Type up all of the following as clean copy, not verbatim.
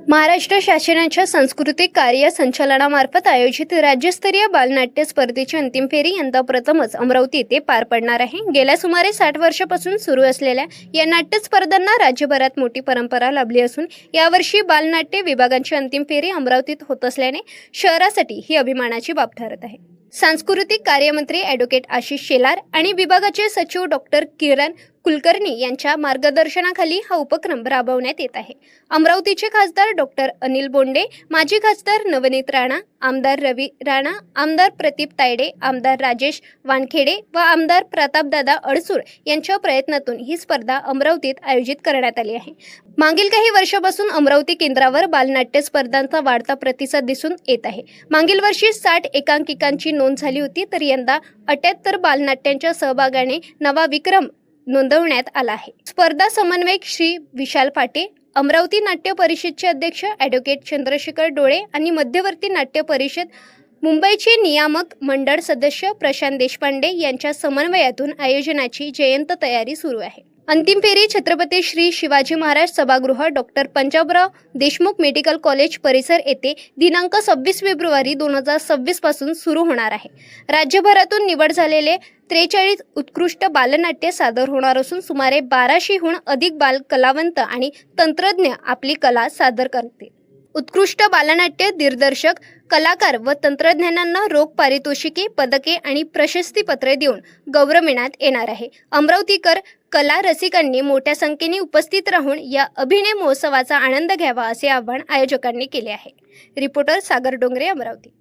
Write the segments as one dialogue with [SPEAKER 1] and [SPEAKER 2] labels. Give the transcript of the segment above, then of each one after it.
[SPEAKER 1] महाराष्ट्र शासनाच्या सांस्कृतिक कार्य संचालनामार्फत आयोजित राज्यस्तरीय बालनाट्य स्पर्धेची अंतिम फेरी यंदा प्रथमच अमरावती येथे पार पडणार आहे। गेल्या सुमारे 60 वर्षांपासून सुरू असलेल्या या नाट्य स्पर्धांना राज्यभरात मोठी परंपरा लाभली असून यावर्षी बालनाट्य विभागांची अंतिम फेरी अमरावतीत होत असल्याने शहरासाठी ही अभिमानाची बाब ठरत आहे। सांस्कृतिक कार्यमंत्री ॲडव्होकेट आशिष शेलार आणि विभागाचे सचिव डॉक्टर किरण कुलकर्णी यांच्या मार्गदर्शनाखाली हा उपक्रम राबवण्यात येत आहे। अमरावतीचे खासदार डॉक्टर अनिल बोंडे, माजी खासदार नवनीत राणा, आमदार रवी राणा, आमदार प्रतीप तायडे, आमदार राजेश वानखेडे व आमदार प्रतापदादा अडसूळ यांच्या प्रयत्नातून ही स्पर्धा अमरावतीत आयोजित करण्यात आली आहे। मागील काही वर्षांपासून अमरावती केंद्रावर बालनाट्य स्पर्धांचा वाढता प्रतिसाद दिसून येत आहे। मागील वर्षी 60 एकांकिकांची नोंद झाली होती, तर यंदा 78 बालनाट्यांच्या सहभागाने नवा विक्रम नोंदवण्यात आला आहे। स्पर्धा समन्वयक श्री विशाल फाटे, अमरावती नाट्य परिषदचे अध्यक्ष ॲडव्होकेट चंद्रशेखर डोळे आणि मध्यवर्ती नाट्य परिषद मुंबईचे नियामक मंडळ सदस्य प्रशांत देशपांडे यांच्या समन्वयातून आयोजनाची जयंत तयारी सुरू आहे। अंतिम फेरी छत्रपती श्री शिवाजी महाराज सभागृह doctor Panjabrao Deshmukh medical college परिसर येथे दिनांक 26 फेब्रुवारी 2026 पासून सुरू होणार आहे। राज्यभरातून निवड झालेले 43 उत्कृष्ट बालनाट्य सादर होणार असून सुमारे 1200हून अधिक बाल कलावंत आणि तंत्रज्ञ आपली कला सादर करतील। उत्कृष्ट बालनाट्य दिग्दर्शक, कलाकार व तंत्रज्ञांना रोख पारितोषिके, पदके आणि प्रशस्तीपत्रे देऊन गौरविण्यात येणार आहे। अमरावतीकर कला रसिकांनी मोठ्या संख्येने उपस्थित राहून या अभिनय महोत्सवाचा आनंद घ्यावा असे आवाहन आयोजकांनी केले आहे। रिपोर्टर सागर डोंगरे, अमरावती।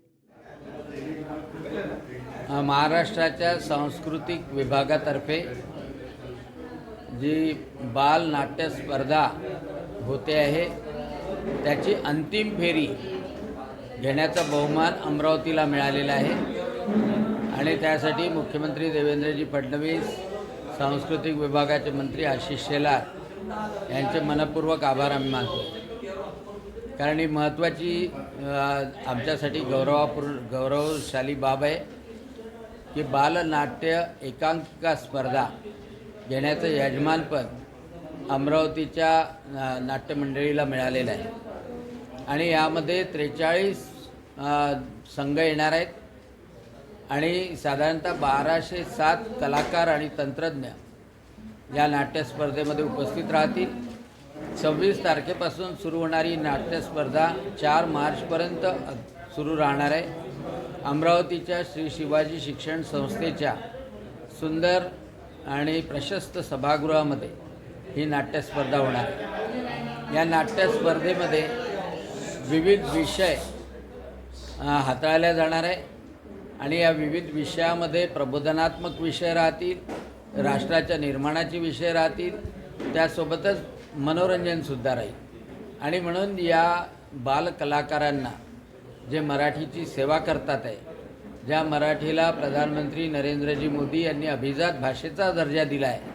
[SPEAKER 2] महाराष्ट्राच्या सांस्कृतिक विभागातर्फे जी बाल नाट्य स्पर्धा होते आहे त्याची अंतिम फेरी घेण्याचा बहुमान अमरावतीला मिळालेला आहे आणि त्यासाठी मुख्यमंत्री देवेंद्रजी फडणवीस, सांस्कृतिक विभागाचे मंत्री आशिष शेलार यांचे मनपूर्वक आभार आम्ही मानतो। कारण ही महत्त्वाची आमच्यासाठी गौरवशाली बाब आहे की बालनाट्य एकांकिका स्पर्धा घेण्याचं यजमानपद अमरावतीच्या नाट्यमंडळीला मिळालेलं आहे आणि यामध्ये 43 संघ येणार आहेत आणि साधारणतः 1207 कलाकार आणि तंत्रज्ञ या नाट्य स्पर्धेमध्ये उपस्थित राहतील। 26 तारखेपासून सुरू होणारी नाट्य स्पर्धा 4 मार्चपर्यंत सुरू राहणार आहे। अमरावतीच्या श्री शिवाजी शिक्षण संस्थेच्या सुंदर आणि प्रशस्त सभागृहामध्ये ही नाट्यस्पर्धा होणार आहे। या नाट्यस्पर्धेमध्ये विविध विषय हाताळले जाणार आहे आणि या विविध विषयामध्ये प्रबोधनात्मक विषय राहतील, राष्ट्राच्या निर्माणाचे विषय राहतील, त्यासोबतच मनोरंजनसुद्धा राहील। आणि म्हणून या बालकलाकारांना जे मराठीची सेवा करतात आहे, ज्या मराठीला प्रधानमंत्री नरेंद्रजी मोदी यांनी अभिजात भाषेचा दर्जा दिला आहे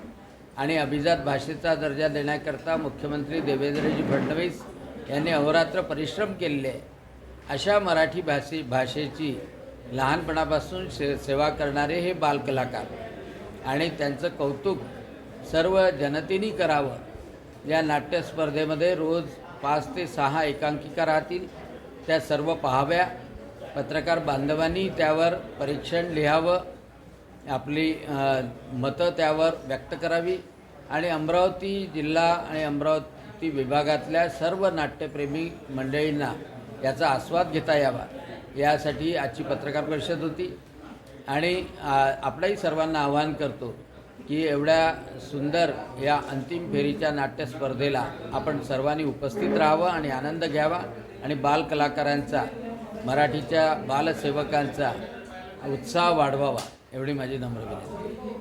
[SPEAKER 2] आणि अभिजात भाषेचा दर्जा देण्याकरता मुख्यमंत्री देवेंद्रजी फडणवीस यांनी अहोरात्र परिश्रम केलेले आहे, अशा मराठी भाषेची लहानपणापासून सेवा करणारे हे बालकलाकार आणि त्यांचं कौतुक सर्व जनतेने करावं। या नाट्यस्पर्धेमध्ये रोज 5 ते 6 एकांकिका राहतील, त्या सर्व पाहाव्या। पत्रकार बांधवांनी त्यावर परीक्षण लिहावं, आपली मतं त्यावर व्यक्त करावी आणि अमरावती जिल्हा आणि अमरावती विभागातल्या सर्व नाट्यप्रेमी मंडळींना याचा आस्वाद घेता यावा, यासाठी आजची पत्रकार परिषद होती। आणि आपल्याही सर्वांना आवाहन करतो की एवढ्या सुंदर या अंतिम फेरीच्या नाट्यस्पर्धेला आपण सर्वांनी उपस्थित राहावं आणि आनंद घ्यावा आणि बालकलाकारांचा, मराठीच्या बालसेवकांचा उत्साह वाढवावा, एवढी माझी नम्र विनंती।